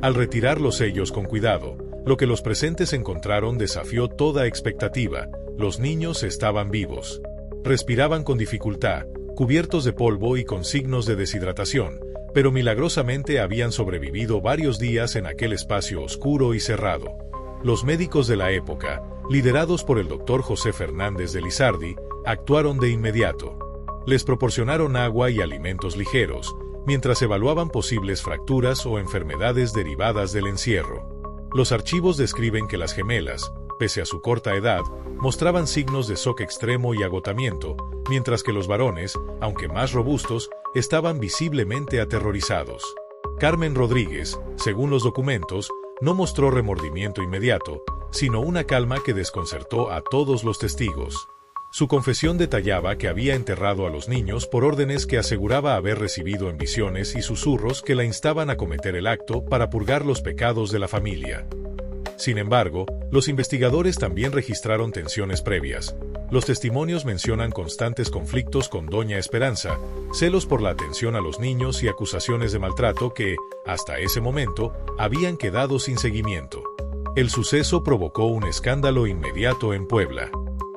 Al retirar los sellos con cuidado, lo que los presentes encontraron desafió toda expectativa: los niños estaban vivos. Respiraban con dificultad, cubiertos de polvo y con signos de deshidratación, pero milagrosamente habían sobrevivido varios días en aquel espacio oscuro y cerrado. Los médicos de la época, liderados por el doctor José Fernández de Lizardi, actuaron de inmediato. Les proporcionaron agua y alimentos ligeros, mientras evaluaban posibles fracturas o enfermedades derivadas del encierro. Los archivos describen que las gemelas, pese a su corta edad, mostraban signos de shock extremo y agotamiento, mientras que los varones, aunque más robustos, estaban visiblemente aterrorizados. Carmen Rodríguez, según los documentos, no mostró remordimiento inmediato, sino una calma que desconcertó a todos los testigos. Su confesión detallaba que había enterrado a los niños por órdenes que aseguraba haber recibido en visiones y susurros que la instaban a cometer el acto para purgar los pecados de la familia. Sin embargo, los investigadores también registraron tensiones previas. Los testimonios mencionan constantes conflictos con Doña Esperanza, celos por la atención a los niños y acusaciones de maltrato que, hasta ese momento, habían quedado sin seguimiento. El suceso provocó un escándalo inmediato en Puebla.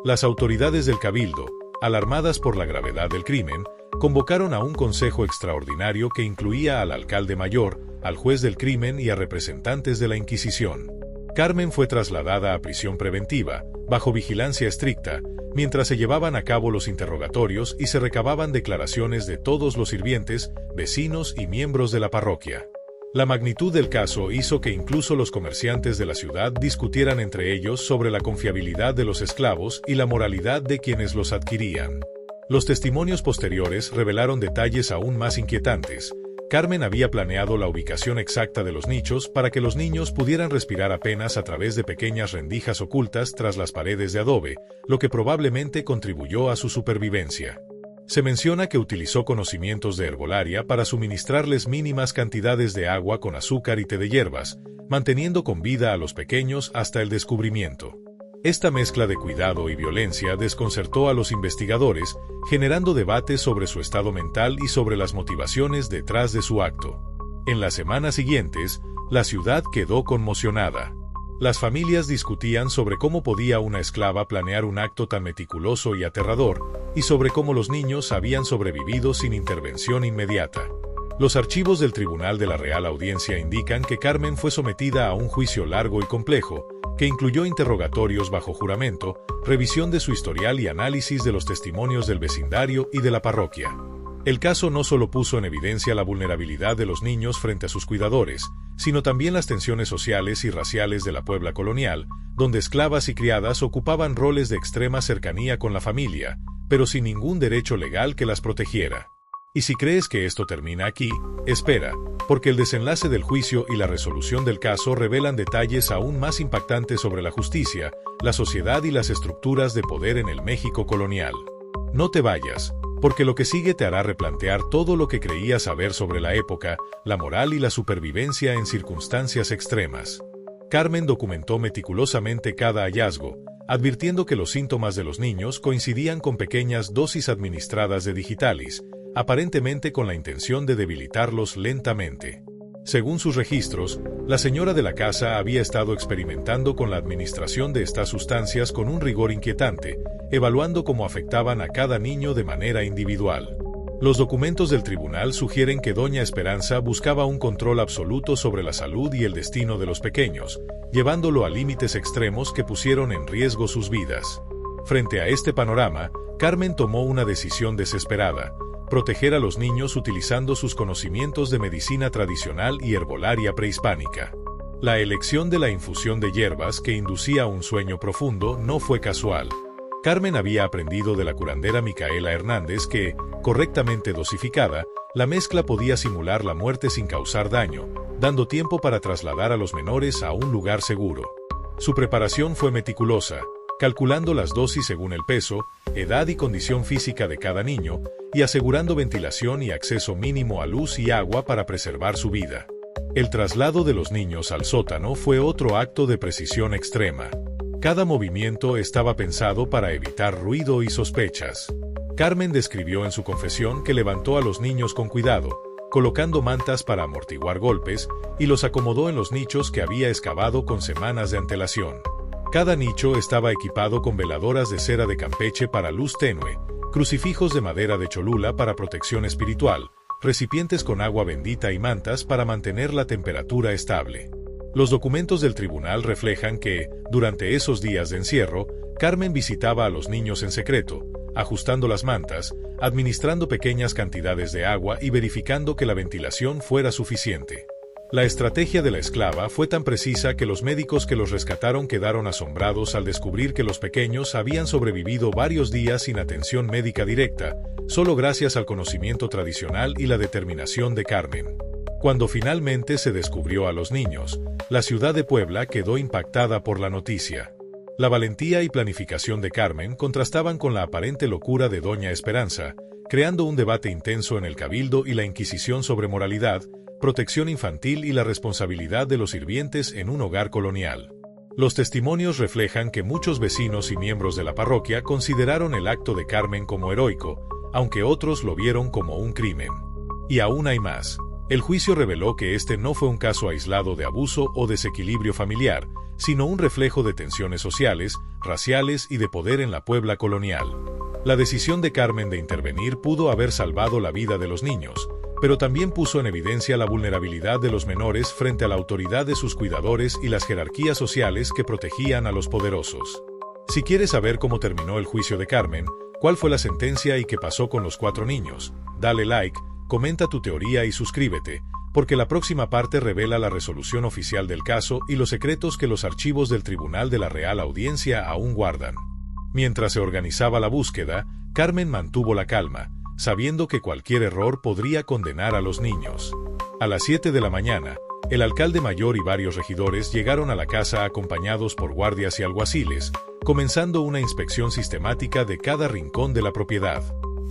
Las autoridades del Cabildo, alarmadas por la gravedad del crimen, convocaron a un consejo extraordinario que incluía al alcalde mayor, al juez del crimen y a representantes de la Inquisición. Carmen fue trasladada a prisión preventiva, bajo vigilancia estricta, mientras se llevaban a cabo los interrogatorios y se recababan declaraciones de todos los sirvientes, vecinos y miembros de la parroquia. La magnitud del caso hizo que incluso los comerciantes de la ciudad discutieran entre ellos sobre la confiabilidad de los esclavos y la moralidad de quienes los adquirían. Los testimonios posteriores revelaron detalles aún más inquietantes. Carmen había planeado la ubicación exacta de los nichos para que los niños pudieran respirar apenas a través de pequeñas rendijas ocultas tras las paredes de adobe, lo que probablemente contribuyó a su supervivencia. Se menciona que utilizó conocimientos de herbolaria para suministrarles mínimas cantidades de agua con azúcar y té de hierbas, manteniendo con vida a los pequeños hasta el descubrimiento. Esta mezcla de cuidado y violencia desconcertó a los investigadores, generando debates sobre su estado mental y sobre las motivaciones detrás de su acto. En las semanas siguientes, la ciudad quedó conmocionada. Las familias discutían sobre cómo podía una esclava planear un acto tan meticuloso y aterrador, y sobre cómo los niños habían sobrevivido sin intervención inmediata. Los archivos del Tribunal de la Real Audiencia indican que Carmen fue sometida a un juicio largo y complejo, que incluyó interrogatorios bajo juramento, revisión de su historial y análisis de los testimonios del vecindario y de la parroquia. El caso no solo puso en evidencia la vulnerabilidad de los niños frente a sus cuidadores, sino también las tensiones sociales y raciales de la Puebla colonial, donde esclavas y criadas ocupaban roles de extrema cercanía con la familia, pero sin ningún derecho legal que las protegiera. Y si crees que esto termina aquí, espera, porque el desenlace del juicio y la resolución del caso revelan detalles aún más impactantes sobre la justicia, la sociedad y las estructuras de poder en el México colonial. No te vayas, porque lo que sigue te hará replantear todo lo que creías saber sobre la época, la moral y la supervivencia en circunstancias extremas. Carmen documentó meticulosamente cada hallazgo, advirtiendo que los síntomas de los niños coincidían con pequeñas dosis administradas de digitalis, aparentemente con la intención de debilitarlos lentamente. Según sus registros, la señora de la casa había estado experimentando con la administración de estas sustancias con un rigor inquietante, evaluando cómo afectaban a cada niño de manera individual. Los documentos del tribunal sugieren que Doña Esperanza buscaba un control absoluto sobre la salud y el destino de los pequeños, llevándolo a límites extremos que pusieron en riesgo sus vidas. Frente a este panorama, Carmen tomó una decisión desesperada: proteger a los niños utilizando sus conocimientos de medicina tradicional y herbolaria prehispánica. La elección de la infusión de hierbas que inducía un sueño profundo no fue casual. Carmen había aprendido de la curandera Micaela Hernández que, correctamente dosificada, la mezcla podía simular la muerte sin causar daño, dando tiempo para trasladar a los menores a un lugar seguro. Su preparación fue meticulosa, calculando las dosis según el peso, edad y condición física de cada niño, y asegurando ventilación y acceso mínimo a luz y agua para preservar su vida. El traslado de los niños al sótano fue otro acto de precisión extrema. Cada movimiento estaba pensado para evitar ruido y sospechas. Carmen describió en su confesión que levantó a los niños con cuidado, colocando mantas para amortiguar golpes, y los acomodó en los nichos que había excavado con semanas de antelación. Cada nicho estaba equipado con veladoras de cera de Campeche para luz tenue, crucifijos de madera de Cholula para protección espiritual, recipientes con agua bendita y mantas para mantener la temperatura estable. Los documentos del tribunal reflejan que, durante esos días de encierro, Carmen visitaba a los niños en secreto, ajustando las mantas, administrando pequeñas cantidades de agua y verificando que la ventilación fuera suficiente. La estrategia de la esclava fue tan precisa que los médicos que los rescataron quedaron asombrados al descubrir que los pequeños habían sobrevivido varios días sin atención médica directa, solo gracias al conocimiento tradicional y la determinación de Carmen. Cuando finalmente se descubrió a los niños, la ciudad de Puebla quedó impactada por la noticia. La valentía y planificación de Carmen contrastaban con la aparente locura de Doña Esperanza, creando un debate intenso en el Cabildo y la Inquisición sobre moralidad, protección infantil y la responsabilidad de los sirvientes en un hogar colonial. Los testimonios reflejan que muchos vecinos y miembros de la parroquia consideraron el acto de Carmen como heroico, aunque otros lo vieron como un crimen. Y aún hay más. El juicio reveló que este no fue un caso aislado de abuso o desequilibrio familiar, sino un reflejo de tensiones sociales, raciales y de poder en la Puebla colonial. La decisión de Carmen de intervenir pudo haber salvado la vida de los niños, pero también puso en evidencia la vulnerabilidad de los menores frente a la autoridad de sus cuidadores y las jerarquías sociales que protegían a los poderosos. Si quieres saber cómo terminó el juicio de Carmen, cuál fue la sentencia y qué pasó con los 4 niños, dale like, comenta tu teoría y suscríbete, porque la próxima parte revela la resolución oficial del caso y los secretos que los archivos del Tribunal de la Real Audiencia aún guardan. Mientras se organizaba la búsqueda, Carmen mantuvo la calma, sabiendo que cualquier error podría condenar a los niños. A las 7 de la mañana, el alcalde mayor y varios regidores llegaron a la casa acompañados por guardias y alguaciles, comenzando una inspección sistemática de cada rincón de la propiedad.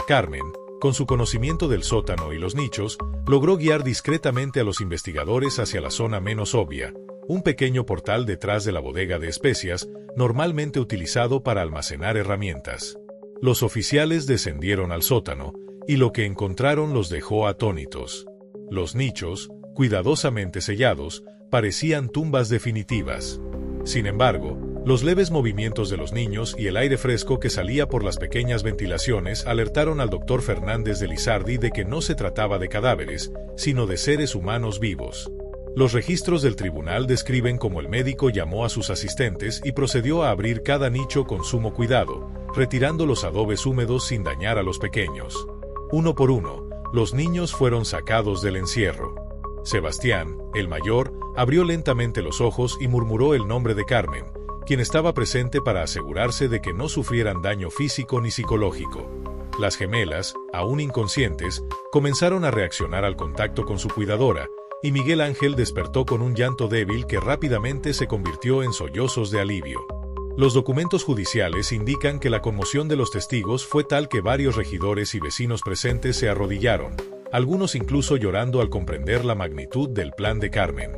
Carmen, con su conocimiento del sótano y los nichos, logró guiar discretamente a los investigadores hacia la zona menos obvia, un pequeño portal detrás de la bodega de especias, normalmente utilizado para almacenar herramientas. Los oficiales descendieron al sótano, y lo que encontraron los dejó atónitos. Los nichos, cuidadosamente sellados, parecían tumbas definitivas. Sin embargo, los leves movimientos de los niños y el aire fresco que salía por las pequeñas ventilaciones alertaron al doctor Fernández de Lizardi de que no se trataba de cadáveres, sino de seres humanos vivos. Los registros del tribunal describen cómo el médico llamó a sus asistentes y procedió a abrir cada nicho con sumo cuidado, retirando los adobes húmedos sin dañar a los pequeños. Uno por uno, los niños fueron sacados del encierro. Sebastián, el mayor, abrió lentamente los ojos y murmuró el nombre de Carmen, quien estaba presente para asegurarse de que no sufrieran daño físico ni psicológico. Las gemelas, aún inconscientes, comenzaron a reaccionar al contacto con su cuidadora, y Miguel Ángel despertó con un llanto débil que rápidamente se convirtió en sollozos de alivio. Los documentos judiciales indican que la conmoción de los testigos fue tal que varios regidores y vecinos presentes se arrodillaron, algunos incluso llorando al comprender la magnitud del plan de Carmen.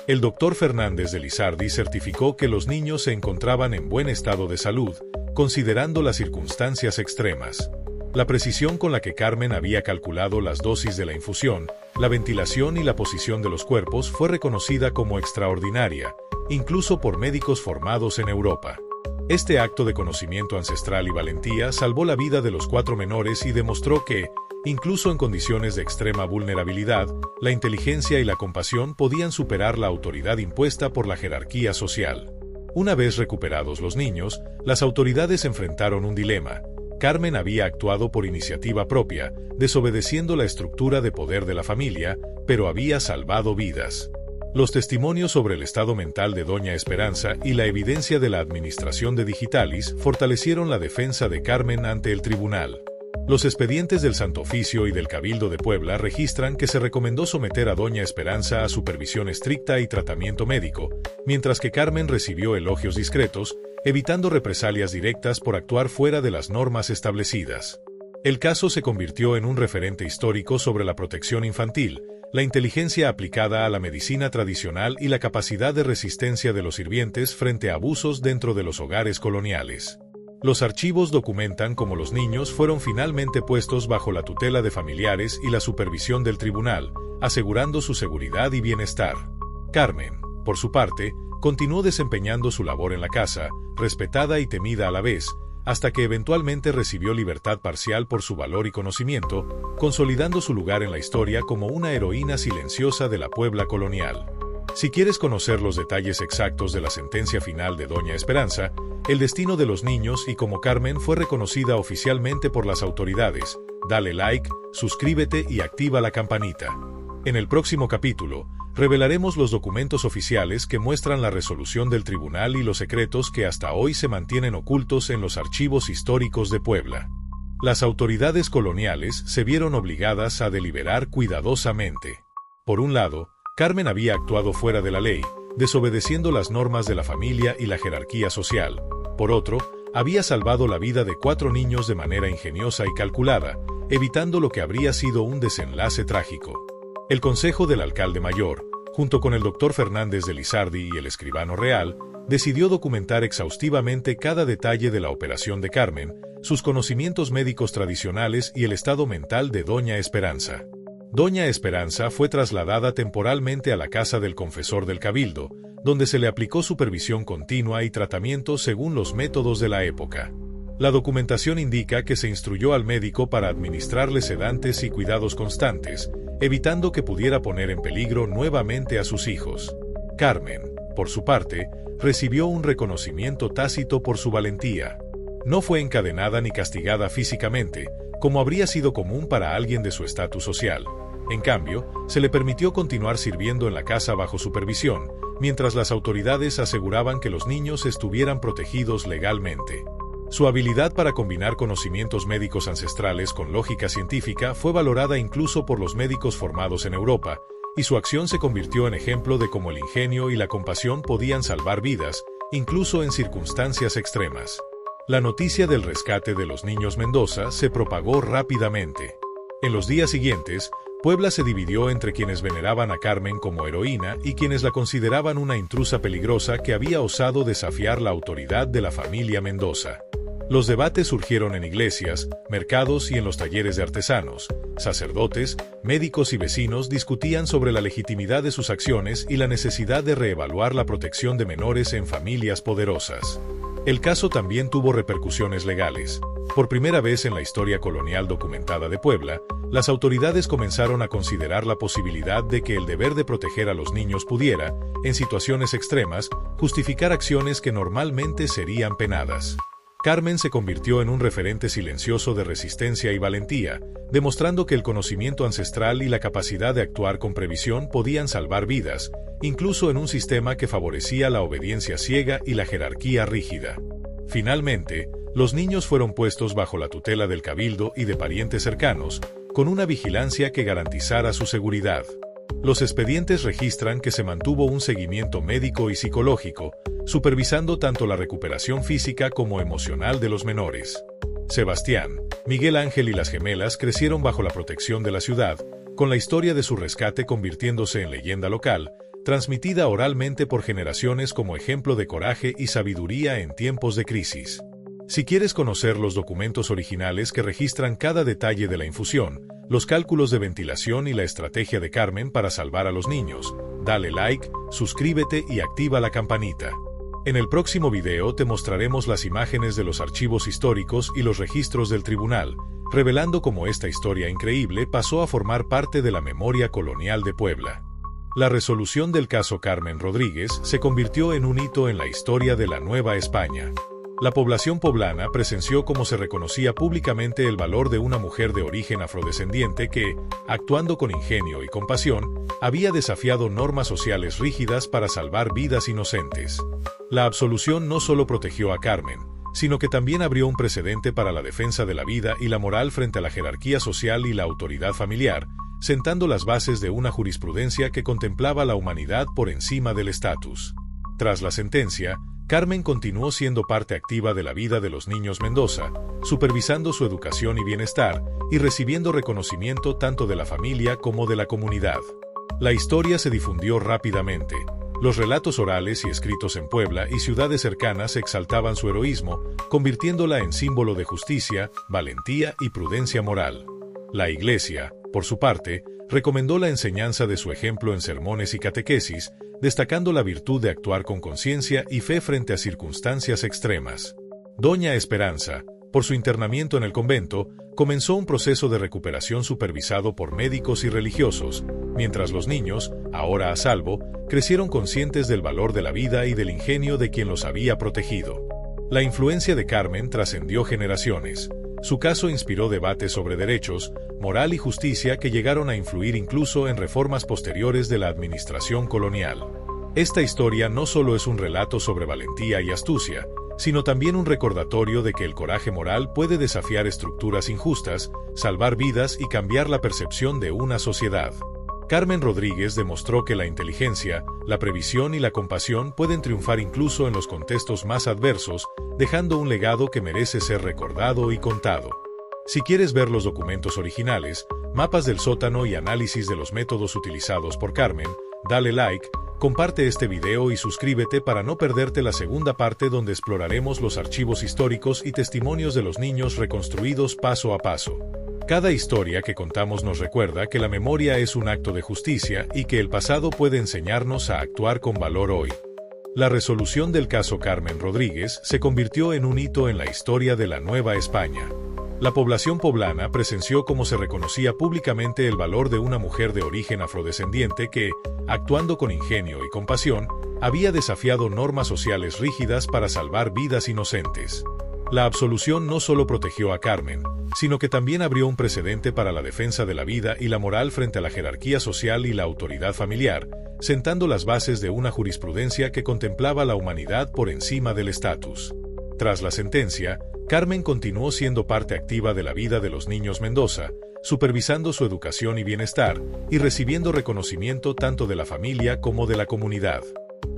El doctor Fernández de Lizardi certificó que los niños se encontraban en buen estado de salud, considerando las circunstancias extremas. La precisión con la que Carmen había calculado las dosis de la infusión, la ventilación y la posición de los cuerpos fue reconocida como extraordinaria, incluso por médicos formados en Europa. Este acto de conocimiento ancestral y valentía salvó la vida de los 4 menores y demostró que, incluso en condiciones de extrema vulnerabilidad, la inteligencia y la compasión podían superar la autoridad impuesta por la jerarquía social. Una vez recuperados los niños, las autoridades enfrentaron un dilema. Carmen había actuado por iniciativa propia, desobedeciendo la estructura de poder de la familia, pero había salvado vidas. Los testimonios sobre el estado mental de Doña Esperanza y la evidencia de la administración de Digitalis fortalecieron la defensa de Carmen ante el tribunal. Los expedientes del Santo Oficio y del Cabildo de Puebla registran que se recomendó someter a Doña Esperanza a supervisión estricta y tratamiento médico, mientras que Carmen recibió elogios discretos, evitando represalias directas por actuar fuera de las normas establecidas. El caso se convirtió en un referente histórico sobre la protección infantil, la inteligencia aplicada a la medicina tradicional y la capacidad de resistencia de los sirvientes frente a abusos dentro de los hogares coloniales. Los archivos documentan cómo los niños fueron finalmente puestos bajo la tutela de familiares y la supervisión del tribunal, asegurando su seguridad y bienestar. Carmen, por su parte, continuó desempeñando su labor en la casa, respetada y temida a la vez, hasta que eventualmente recibió libertad parcial por su valor y conocimiento, consolidando su lugar en la historia como una heroína silenciosa de la Puebla colonial. Si quieres conocer los detalles exactos de la sentencia final de Doña Esperanza, el destino de los niños y cómo Carmen fue reconocida oficialmente por las autoridades, dale like, suscríbete y activa la campanita. En el próximo capítulo, revelaremos los documentos oficiales que muestran la resolución del tribunal y los secretos que hasta hoy se mantienen ocultos en los archivos históricos de Puebla. Las autoridades coloniales se vieron obligadas a deliberar cuidadosamente. Por un lado, Carmen había actuado fuera de la ley, desobedeciendo las normas de la familia y la jerarquía social. Por otro, había salvado la vida de 4 niños de manera ingeniosa y calculada, evitando lo que habría sido un desenlace trágico. El consejo del alcalde mayor, junto con el doctor Fernández de Lizardi y el escribano real, decidió documentar exhaustivamente cada detalle de la operación de Carmen, sus conocimientos médicos tradicionales y el estado mental de Doña Esperanza. Doña Esperanza fue trasladada temporalmente a la casa del confesor del Cabildo, donde se le aplicó supervisión continua y tratamiento según los métodos de la época. La documentación indica que se instruyó al médico para administrarle sedantes y cuidados constantes, evitando que pudiera poner en peligro nuevamente a sus hijos. Carmen, por su parte, recibió un reconocimiento tácito por su valentía. No fue encadenada ni castigada físicamente, como habría sido común para alguien de su estatus social. En cambio, se le permitió continuar sirviendo en la casa bajo supervisión, mientras las autoridades aseguraban que los niños estuvieran protegidos legalmente. Su habilidad para combinar conocimientos médicos ancestrales con lógica científica fue valorada incluso por los médicos formados en Europa, y su acción se convirtió en ejemplo de cómo el ingenio y la compasión podían salvar vidas, incluso en circunstancias extremas. La noticia del rescate de los niños Mendoza se propagó rápidamente. En los días siguientes, Puebla se dividió entre quienes veneraban a Carmen como heroína y quienes la consideraban una intrusa peligrosa que había osado desafiar la autoridad de la familia Mendoza. Los debates surgieron en iglesias, mercados y en los talleres de artesanos. Sacerdotes, médicos y vecinos discutían sobre la legitimidad de sus acciones y la necesidad de reevaluar la protección de menores en familias poderosas. El caso también tuvo repercusiones legales. Por primera vez en la historia colonial documentada de Puebla, las autoridades comenzaron a considerar la posibilidad de que el deber de proteger a los niños pudiera, en situaciones extremas, justificar acciones que normalmente serían penadas. Carmen se convirtió en un referente silencioso de resistencia y valentía, demostrando que el conocimiento ancestral y la capacidad de actuar con previsión podían salvar vidas, incluso en un sistema que favorecía la obediencia ciega y la jerarquía rígida. Finalmente, los niños fueron puestos bajo la tutela del Cabildo y de parientes cercanos, con una vigilancia que garantizara su seguridad. Los expedientes registran que se mantuvo un seguimiento médico y psicológico, supervisando tanto la recuperación física como emocional de los menores. Sebastián, Miguel Ángel y las gemelas crecieron bajo la protección de la ciudad, con la historia de su rescate convirtiéndose en leyenda local, transmitida oralmente por generaciones como ejemplo de coraje y sabiduría en tiempos de crisis. Si quieres conocer los documentos originales que registran cada detalle de la infusión, los cálculos de ventilación y la estrategia de Carmen para salvar a los niños, dale like, suscríbete y activa la campanita. En el próximo video te mostraremos las imágenes de los archivos históricos y los registros del tribunal, revelando cómo esta historia increíble pasó a formar parte de la memoria colonial de Puebla. La resolución del caso Carmen Rodríguez se convirtió en un hito en la historia de la Nueva España. La población poblana presenció cómo se reconocía públicamente el valor de una mujer de origen afrodescendiente que, actuando con ingenio y compasión, había desafiado normas sociales rígidas para salvar vidas inocentes. La absolución no solo protegió a Carmen, sino que también abrió un precedente para la defensa de la vida y la moral frente a la jerarquía social y la autoridad familiar, sentando las bases de una jurisprudencia que contemplaba la humanidad por encima del estatus. Tras la sentencia, Carmen continuó siendo parte activa de la vida de los niños Mendoza, supervisando su educación y bienestar, y recibiendo reconocimiento tanto de la familia como de la comunidad. La historia se difundió rápidamente, Los relatos orales y escritos en Puebla y ciudades cercanas exaltaban su heroísmo, convirtiéndola en símbolo de justicia, valentía y prudencia moral. La Iglesia, por su parte, recomendó la enseñanza de su ejemplo en sermones y catequesis, destacando la virtud de actuar con conciencia y fe frente a circunstancias extremas. Doña Esperanza, por su internamiento en el convento, comenzó un proceso de recuperación supervisado por médicos y religiosos, mientras los niños, ahora a salvo, crecieron conscientes del valor de la vida y del ingenio de quien los había protegido. La influencia de Carmen trascendió generaciones. Su caso inspiró debates sobre derechos, moral y justicia que llegaron a influir incluso en reformas posteriores de la administración colonial. Esta historia no solo es un relato sobre valentía y astucia, sino también un recordatorio de que el coraje moral puede desafiar estructuras injustas, salvar vidas y cambiar la percepción de una sociedad. Carmen Rodríguez demostró que la inteligencia, la previsión y la compasión pueden triunfar incluso en los contextos más adversos, dejando un legado que merece ser recordado y contado. Si quieres ver los documentos originales, mapas del sótano y análisis de los métodos utilizados por Carmen, dale like, comparte este video y suscríbete para no perderte la segunda parte donde exploraremos los archivos históricos y testimonios de los niños reconstruidos paso a paso. Cada historia que contamos nos recuerda que la memoria es un acto de justicia y que el pasado puede enseñarnos a actuar con valor hoy. La resolución del caso Carmen Rodríguez se convirtió en un hito en la historia de la Nueva España. La población poblana presenció cómo se reconocía públicamente el valor de una mujer de origen afrodescendiente que, actuando con ingenio y compasión, había desafiado normas sociales rígidas para salvar vidas inocentes. La absolución no solo protegió a Carmen, sino que también abrió un precedente para la defensa de la vida y la moral frente a la jerarquía social y la autoridad familiar, sentando las bases de una jurisprudencia que contemplaba la humanidad por encima del estatus. Tras la sentencia, Carmen continuó siendo parte activa de la vida de los niños Mendoza, supervisando su educación y bienestar, y recibiendo reconocimiento tanto de la familia como de la comunidad.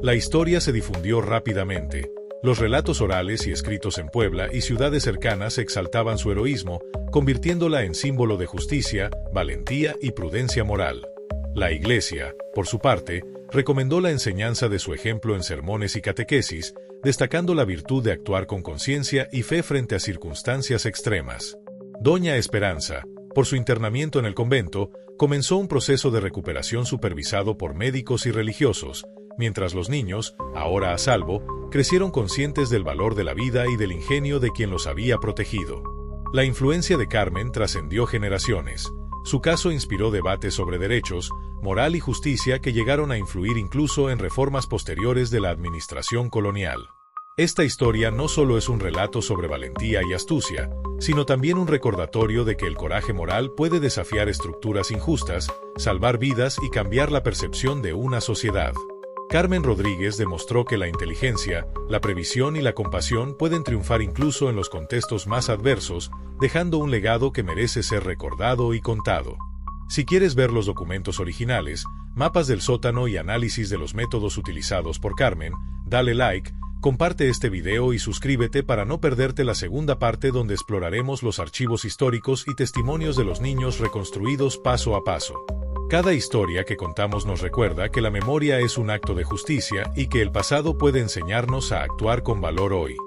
La historia se difundió rápidamente. Los relatos orales y escritos en Puebla y ciudades cercanas exaltaban su heroísmo, convirtiéndola en símbolo de justicia, valentía y prudencia moral. La Iglesia, por su parte, recomendó la enseñanza de su ejemplo en sermones y catequesis, destacando la virtud de actuar con conciencia y fe frente a circunstancias extremas. Doña Esperanza, por su internamiento en el convento, comenzó un proceso de recuperación supervisado por médicos y religiosos, mientras los niños, ahora a salvo, crecieron conscientes del valor de la vida y del ingenio de quien los había protegido. La influencia de Carmen trascendió generaciones. Su caso inspiró debates sobre derechos, moral y justicia que llegaron a influir incluso en reformas posteriores de la administración colonial. Esta historia no solo es un relato sobre valentía y astucia, sino también un recordatorio de que el coraje moral puede desafiar estructuras injustas, salvar vidas y cambiar la percepción de una sociedad. Carmen Rodríguez demostró que la inteligencia, la previsión y la compasión pueden triunfar incluso en los contextos más adversos, dejando un legado que merece ser recordado y contado. Si quieres ver los documentos originales, mapas del sótano y análisis de los métodos utilizados por Carmen, dale like, comparte este video y suscríbete para no perderte la segunda parte donde exploraremos los archivos históricos y testimonios de los niños reconstruidos paso a paso. Cada historia que contamos nos recuerda que la memoria es un acto de justicia y que el pasado puede enseñarnos a actuar con valor hoy.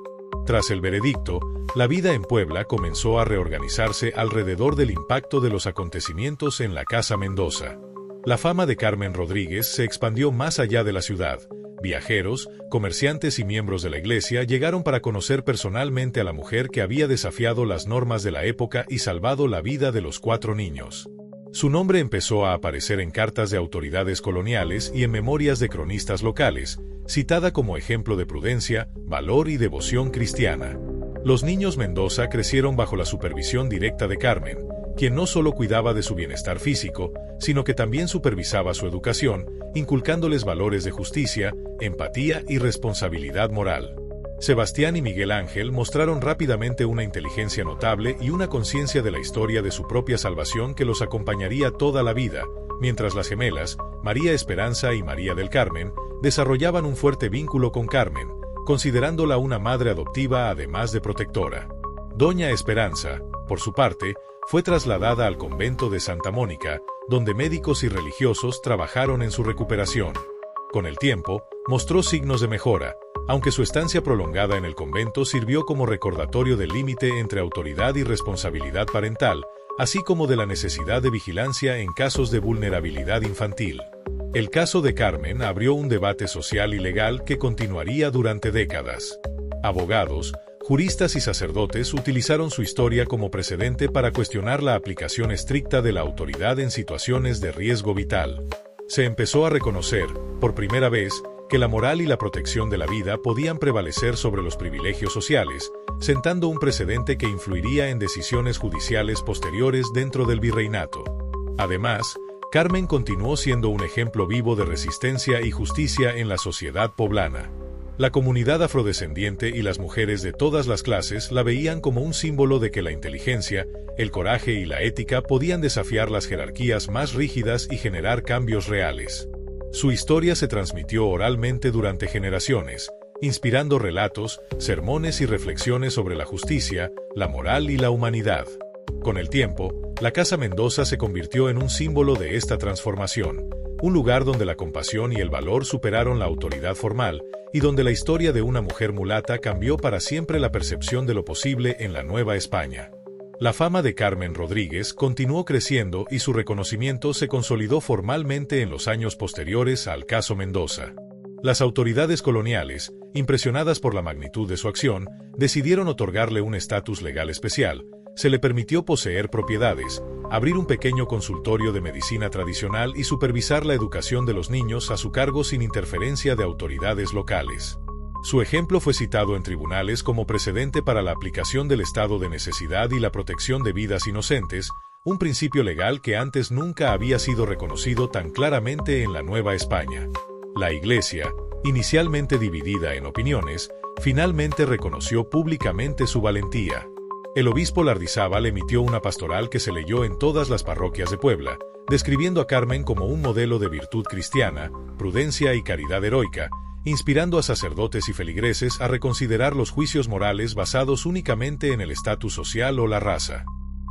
Tras el veredicto, la vida en Puebla comenzó a reorganizarse alrededor del impacto de los acontecimientos en la Casa Mendoza. La fama de Carmen Rodríguez se expandió más allá de la ciudad. Viajeros, comerciantes y miembros de la iglesia llegaron para conocer personalmente a la mujer que había desafiado las normas de la época y salvado la vida de los 4 niños. Su nombre empezó a aparecer en cartas de autoridades coloniales y en memorias de cronistas locales, citada como ejemplo de prudencia, valor y devoción cristiana. Los niños Mendoza crecieron bajo la supervisión directa de Carmen, quien no solo cuidaba de su bienestar físico, sino que también supervisaba su educación, inculcándoles valores de justicia, empatía y responsabilidad moral. Sebastián y Miguel Ángel mostraron rápidamente una inteligencia notable y una conciencia de la historia de su propia salvación que los acompañaría toda la vida, mientras las gemelas, María Esperanza y María del Carmen, desarrollaban un fuerte vínculo con Carmen, considerándola una madre adoptiva además de protectora. Doña Esperanza, por su parte, fue trasladada al convento de Santa Mónica, donde médicos y religiosos trabajaron en su recuperación. Con el tiempo, mostró signos de mejora, aunque su estancia prolongada en el convento sirvió como recordatorio del límite entre autoridad y responsabilidad parental, así como de la necesidad de vigilancia en casos de vulnerabilidad infantil. El caso de Carmen abrió un debate social y legal que continuaría durante décadas. Abogados, juristas y sacerdotes utilizaron su historia como precedente para cuestionar la aplicación estricta de la autoridad en situaciones de riesgo vital. Se empezó a reconocer, por primera vez, que la moral y la protección de la vida podían prevalecer sobre los privilegios sociales, sentando un precedente que influiría en decisiones judiciales posteriores dentro del virreinato. Además, Carmen continuó siendo un ejemplo vivo de resistencia y justicia en la sociedad poblana. La comunidad afrodescendiente y las mujeres de todas las clases la veían como un símbolo de que la inteligencia, el coraje y la ética podían desafiar las jerarquías más rígidas y generar cambios reales. Su historia se transmitió oralmente durante generaciones, inspirando relatos, sermones y reflexiones sobre la justicia, la moral y la humanidad. Con el tiempo, la Casa Mendoza se convirtió en un símbolo de esta transformación, un lugar donde la compasión y el valor superaron la autoridad formal, y donde la historia de una mujer mulata cambió para siempre la percepción de lo posible en la Nueva España. La fama de Carmen Rodríguez continuó creciendo y su reconocimiento se consolidó formalmente en los años posteriores al caso Mendoza. Las autoridades coloniales, impresionadas por la magnitud de su acción, decidieron otorgarle un estatus legal especial. Se le permitió poseer propiedades, abrir un pequeño consultorio de medicina tradicional y supervisar la educación de los niños a su cargo sin interferencia de autoridades locales. Su ejemplo fue citado en tribunales como precedente para la aplicación del estado de necesidad y la protección de vidas inocentes, un principio legal que antes nunca había sido reconocido tan claramente en la Nueva España. La Iglesia, inicialmente dividida en opiniones, finalmente reconoció públicamente su valentía. El obispo Lardizábal emitió una pastoral que se leyó en todas las parroquias de Puebla, describiendo a Carmen como un modelo de virtud cristiana, prudencia y caridad heroica, inspirando a sacerdotes y feligreses a reconsiderar los juicios morales basados únicamente en el estatus social o la raza.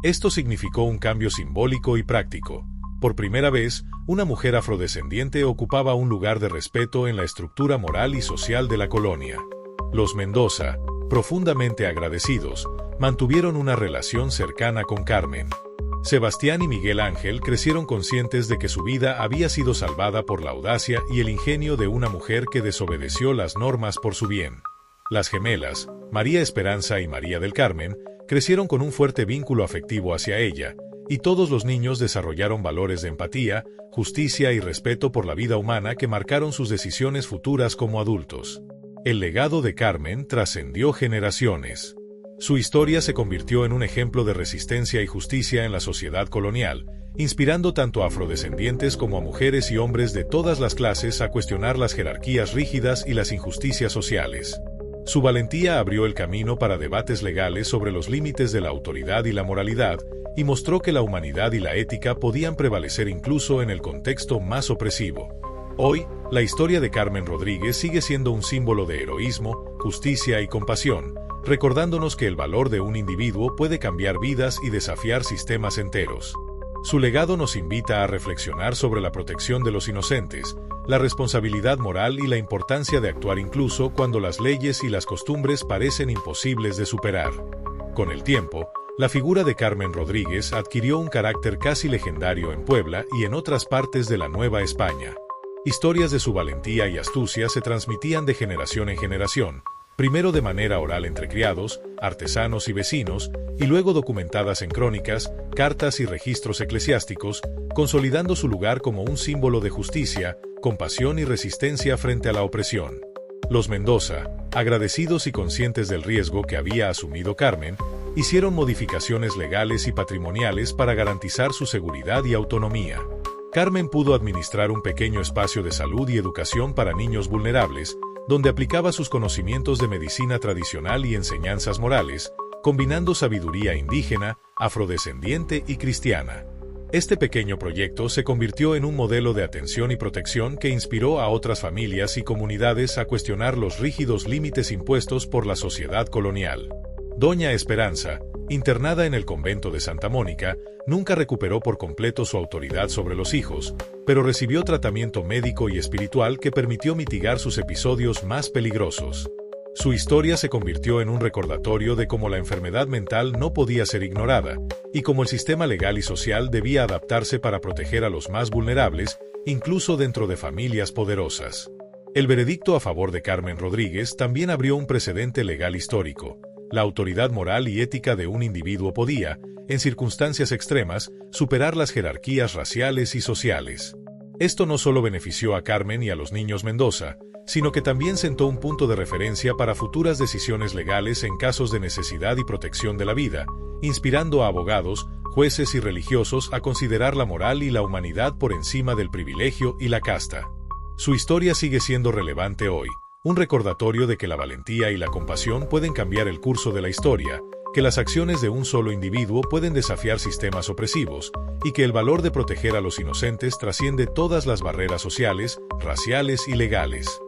Esto significó un cambio simbólico y práctico. Por primera vez, una mujer afrodescendiente ocupaba un lugar de respeto en la estructura moral y social de la colonia. Los Mendoza, profundamente agradecidos, mantuvieron una relación cercana con Carmen. Sebastián y Miguel Ángel crecieron conscientes de que su vida había sido salvada por la audacia y el ingenio de una mujer que desobedeció las normas por su bien. Las gemelas, María Esperanza y María del Carmen, crecieron con un fuerte vínculo afectivo hacia ella, y todos los niños desarrollaron valores de empatía, justicia y respeto por la vida humana que marcaron sus decisiones futuras como adultos. El legado de Carmen trascendió generaciones. Su historia se convirtió en un ejemplo de resistencia y justicia en la sociedad colonial, inspirando tanto a afrodescendientes como a mujeres y hombres de todas las clases a cuestionar las jerarquías rígidas y las injusticias sociales. Su valentía abrió el camino para debates legales sobre los límites de la autoridad y la moralidad, y mostró que la humanidad y la ética podían prevalecer incluso en el contexto más opresivo. Hoy, la historia de Carmen Rodríguez sigue siendo un símbolo de heroísmo, justicia y compasión, recordándonos que el valor de un individuo puede cambiar vidas y desafiar sistemas enteros. Su legado nos invita a reflexionar sobre la protección de los inocentes, la responsabilidad moral y la importancia de actuar incluso cuando las leyes y las costumbres parecen imposibles de superar. Con el tiempo, la figura de Carmen Rodríguez adquirió un carácter casi legendario en Puebla y en otras partes de la Nueva España. Historias de su valentía y astucia se transmitían de generación en generación, primero de manera oral entre criados, artesanos y vecinos, y luego documentadas en crónicas, cartas y registros eclesiásticos, consolidando su lugar como un símbolo de justicia, compasión y resistencia frente a la opresión. Los Mendoza, agradecidos y conscientes del riesgo que había asumido Carmen, hicieron modificaciones legales y patrimoniales para garantizar su seguridad y autonomía. Carmen pudo administrar un pequeño espacio de salud y educación para niños vulnerables, donde aplicaba sus conocimientos de medicina tradicional y enseñanzas morales, combinando sabiduría indígena, afrodescendiente y cristiana. Este pequeño proyecto se convirtió en un modelo de atención y protección que inspiró a otras familias y comunidades a cuestionar los rígidos límites impuestos por la sociedad colonial. Doña Esperanza, Internada en el convento de Santa Mónica, nunca recuperó por completo su autoridad sobre los hijos, pero recibió tratamiento médico y espiritual que permitió mitigar sus episodios más peligrosos. Su historia se convirtió en un recordatorio de cómo la enfermedad mental no podía ser ignorada, y cómo el sistema legal y social debía adaptarse para proteger a los más vulnerables, incluso dentro de familias poderosas. El veredicto a favor de Carmen Rodríguez también abrió un precedente legal histórico. La autoridad moral y ética de un individuo podía, en circunstancias extremas, superar las jerarquías raciales y sociales. Esto no solo benefició a Carmen y a los niños Mendoza, sino que también sentó un punto de referencia para futuras decisiones legales en casos de necesidad y protección de la vida, inspirando a abogados, jueces y religiosos a considerar la moral y la humanidad por encima del privilegio y la casta. Su historia sigue siendo relevante hoy, un recordatorio de que la valentía y la compasión pueden cambiar el curso de la historia, que las acciones de un solo individuo pueden desafiar sistemas opresivos, y que el valor de proteger a los inocentes trasciende todas las barreras sociales, raciales y legales.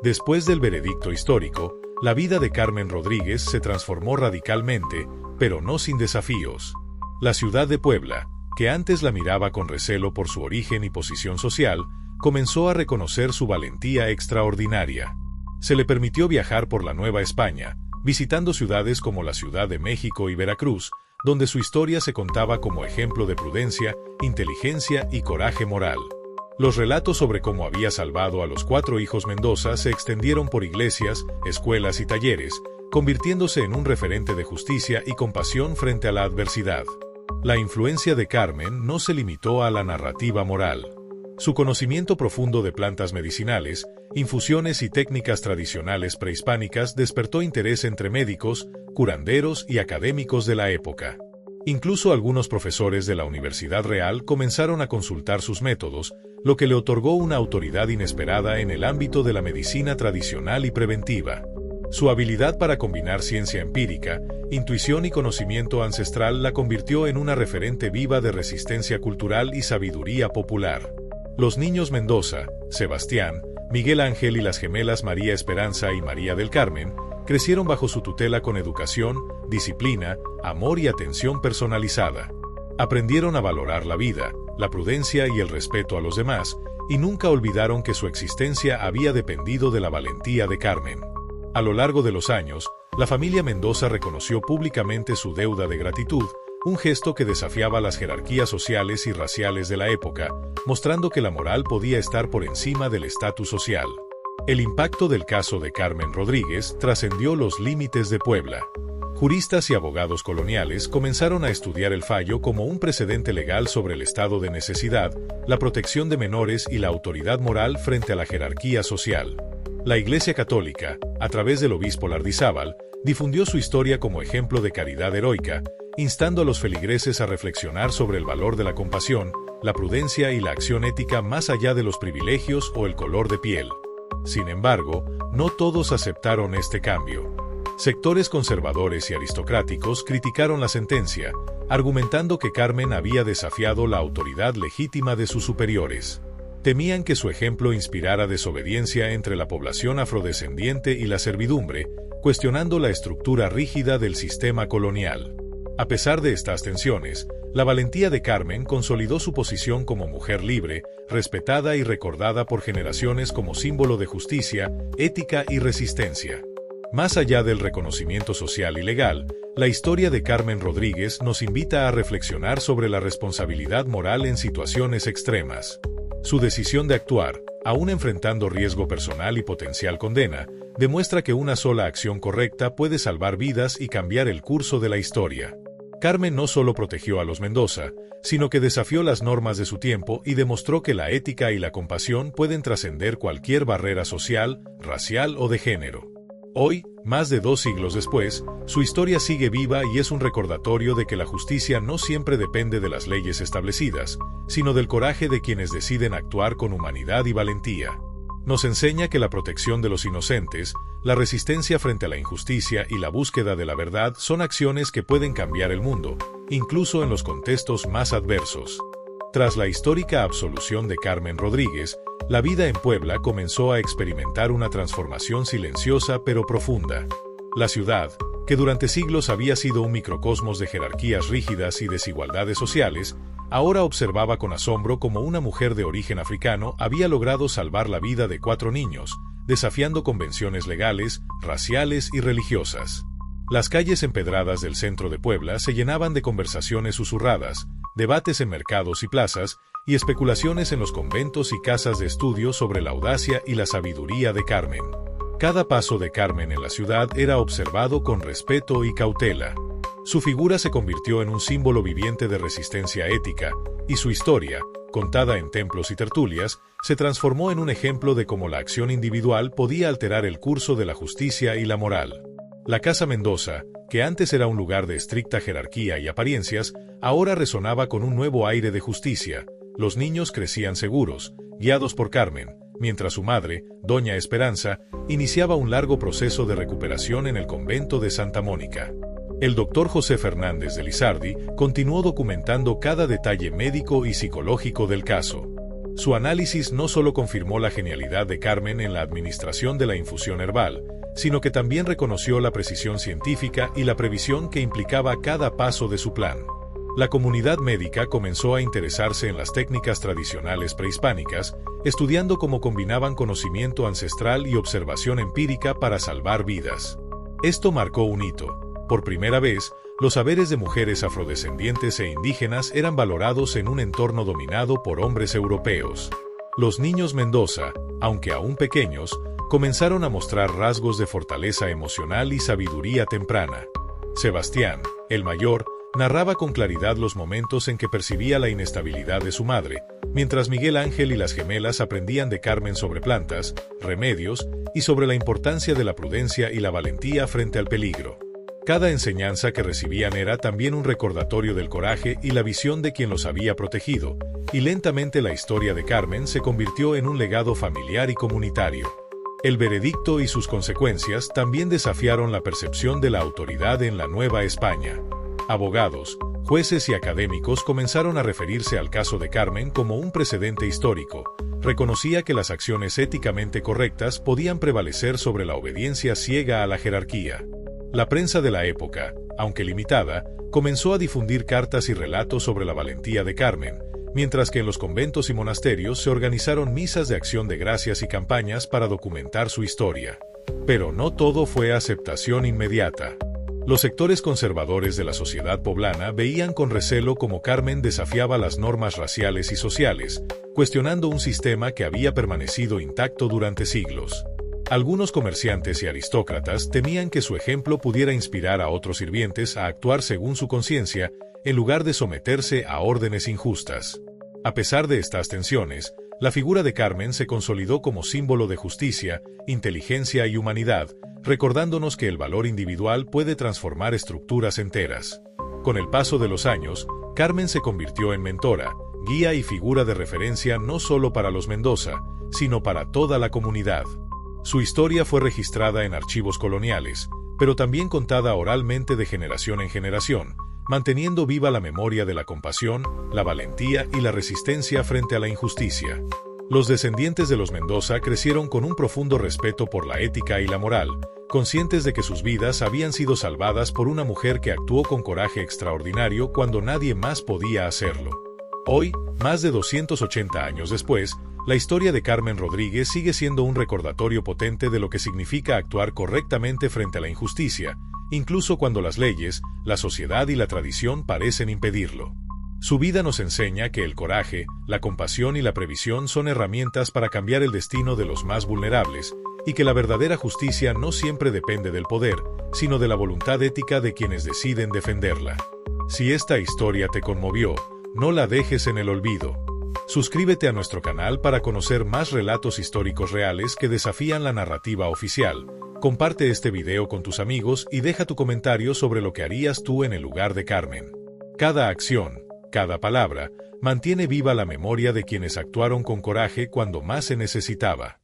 Después del veredicto histórico, la vida de Carmen Rodríguez se transformó radicalmente, pero no sin desafíos. La ciudad de Puebla, que antes la miraba con recelo por su origen y posición social, comenzó a reconocer su valentía extraordinaria. Se le permitió viajar por la Nueva España, visitando ciudades como la Ciudad de México y Veracruz, donde su historia se contaba como ejemplo de prudencia, inteligencia y coraje moral. Los relatos sobre cómo había salvado a los 4 hijos Mendoza se extendieron por iglesias, escuelas y talleres, convirtiéndose en un referente de justicia y compasión frente a la adversidad. La influencia de Carmen no se limitó a la narrativa moral. Su conocimiento profundo de plantas medicinales, infusiones y técnicas tradicionales prehispánicas despertó interés entre médicos, curanderos y académicos de la época. Incluso algunos profesores de la Universidad Real comenzaron a consultar sus métodos, lo que le otorgó una autoridad inesperada en el ámbito de la medicina tradicional y preventiva. Su habilidad para combinar ciencia empírica, intuición y conocimiento ancestral la convirtió en una referente viva de resistencia cultural y sabiduría popular. Los niños Mendoza, Sebastián, Miguel Ángel y las gemelas María Esperanza y María del Carmen, crecieron bajo su tutela con educación, disciplina, amor y atención personalizada. Aprendieron a valorar la vida, la prudencia y el respeto a los demás, y nunca olvidaron que su existencia había dependido de la valentía de Carmen. A lo largo de los años, la familia Mendoza reconoció públicamente su deuda de gratitud, un gesto que desafiaba las jerarquías sociales y raciales de la época, mostrando que la moral podía estar por encima del estatus social. El impacto del caso de Carmen Rodríguez trascendió los límites de Puebla. Juristas y abogados coloniales comenzaron a estudiar el fallo como un precedente legal sobre el estado de necesidad, la protección de menores y la autoridad moral frente a la jerarquía social. La Iglesia Católica, a través del obispo Lardizábal, difundió su historia como ejemplo de caridad heroica, instando a los feligreses a reflexionar sobre el valor de la compasión, la prudencia y la acción ética más allá de los privilegios o el color de piel. Sin embargo, no todos aceptaron este cambio. Sectores conservadores y aristocráticos criticaron la sentencia, argumentando que Carmen había desafiado la autoridad legítima de sus superiores. Temían que su ejemplo inspirara desobediencia entre la población afrodescendiente y la servidumbre, cuestionando la estructura rígida del sistema colonial. A pesar de estas tensiones, la valentía de Carmen consolidó su posición como mujer libre, respetada y recordada por generaciones como símbolo de justicia, ética y resistencia. Más allá del reconocimiento social y legal, la historia de Carmen Rodríguez nos invita a reflexionar sobre la responsabilidad moral en situaciones extremas. Su decisión de actuar, aún enfrentando riesgo personal y potencial condena, demuestra que una sola acción correcta puede salvar vidas y cambiar el curso de la historia. Carmen no solo protegió a los Mendoza, sino que desafió las normas de su tiempo y demostró que la ética y la compasión pueden trascender cualquier barrera social, racial o de género. Hoy, más de 2 siglos después, su historia sigue viva y es un recordatorio de que la justicia no siempre depende de las leyes establecidas, sino del coraje de quienes deciden actuar con humanidad y valentía. Nos enseña que la protección de los inocentes, la resistencia frente a la injusticia y la búsqueda de la verdad son acciones que pueden cambiar el mundo, incluso en los contextos más adversos. Tras la histórica absolución de Carmen Rodríguez, la vida en Puebla comenzó a experimentar una transformación silenciosa pero profunda. La ciudad, que durante siglos había sido un microcosmos de jerarquías rígidas y desigualdades sociales, ahora observaba con asombro cómo una mujer de origen africano había logrado salvar la vida de 4 niños, desafiando convenciones legales, raciales y religiosas. Las calles empedradas del centro de Puebla se llenaban de conversaciones susurradas, debates en mercados y plazas, y especulaciones en los conventos y casas de estudio sobre la audacia y la sabiduría de Carmen. Cada paso de Carmen en la ciudad era observado con respeto y cautela. Su figura se convirtió en un símbolo viviente de resistencia ética, y su historia, contada en templos y tertulias, se transformó en un ejemplo de cómo la acción individual podía alterar el curso de la justicia y la moral. La Casa Mendoza, que antes era un lugar de estricta jerarquía y apariencias, ahora resonaba con un nuevo aire de justicia. Los niños crecían seguros, guiados por Carmen, mientras su madre, Doña Esperanza, iniciaba un largo proceso de recuperación en el convento de Santa Mónica. El doctor José Fernández de Lizardi continuó documentando cada detalle médico y psicológico del caso. Su análisis no solo confirmó la genialidad de Carmen en la administración de la infusión herbal, sino que también reconoció la precisión científica y la previsión que implicaba cada paso de su plan. La comunidad médica comenzó a interesarse en las técnicas tradicionales prehispánicas, estudiando cómo combinaban conocimiento ancestral y observación empírica para salvar vidas. Esto marcó un hito. Por primera vez, los saberes de mujeres afrodescendientes e indígenas eran valorados en un entorno dominado por hombres europeos. Los niños Mendoza, aunque aún pequeños, comenzaron a mostrar rasgos de fortaleza emocional y sabiduría temprana. Sebastián, el mayor, narraba con claridad los momentos en que percibía la inestabilidad de su madre, mientras Miguel Ángel y las gemelas aprendían de Carmen sobre plantas, remedios y sobre la importancia de la prudencia y la valentía frente al peligro. Cada enseñanza que recibían era también un recordatorio del coraje y la visión de quien los había protegido, y lentamente la historia de Carmen se convirtió en un legado familiar y comunitario. El veredicto y sus consecuencias también desafiaron la percepción de la autoridad en la Nueva España. Abogados, jueces y académicos comenzaron a referirse al caso de Carmen como un precedente histórico. Reconocía que las acciones éticamente correctas podían prevalecer sobre la obediencia ciega a la jerarquía. La prensa de la época, aunque limitada, comenzó a difundir cartas y relatos sobre la valentía de Carmen, mientras que en los conventos y monasterios se organizaron misas de acción de gracias y campañas para documentar su historia. Pero no todo fue aceptación inmediata. Los sectores conservadores de la sociedad poblana veían con recelo cómo Carmen desafiaba las normas raciales y sociales, cuestionando un sistema que había permanecido intacto durante siglos. Algunos comerciantes y aristócratas temían que su ejemplo pudiera inspirar a otros sirvientes a actuar según su conciencia, en lugar de someterse a órdenes injustas. A pesar de estas tensiones, la figura de Carmen se consolidó como símbolo de justicia, inteligencia y humanidad, recordándonos que el valor individual puede transformar estructuras enteras. Con el paso de los años, Carmen se convirtió en mentora, guía y figura de referencia no solo para los Mendoza, sino para toda la comunidad. Su historia fue registrada en archivos coloniales, pero también contada oralmente de generación en generación, manteniendo viva la memoria de la compasión, la valentía y la resistencia frente a la injusticia. Los descendientes de los Mendoza crecieron con un profundo respeto por la ética y la moral, conscientes de que sus vidas habían sido salvadas por una mujer que actuó con coraje extraordinario cuando nadie más podía hacerlo. Hoy, más de 280 años después, la historia de Carmen Rodríguez sigue siendo un recordatorio potente de lo que significa actuar correctamente frente a la injusticia, incluso cuando las leyes, la sociedad y la tradición parecen impedirlo. Su vida nos enseña que el coraje, la compasión y la previsión son herramientas para cambiar el destino de los más vulnerables, y que la verdadera justicia no siempre depende del poder, sino de la voluntad ética de quienes deciden defenderla. Si esta historia te conmovió, no la dejes en el olvido. Suscríbete a nuestro canal para conocer más relatos históricos reales que desafían la narrativa oficial. Comparte este video con tus amigos y deja tu comentario sobre lo que harías tú en el lugar de Carmen. Cada acción, cada palabra, mantiene viva la memoria de quienes actuaron con coraje cuando más se necesitaba.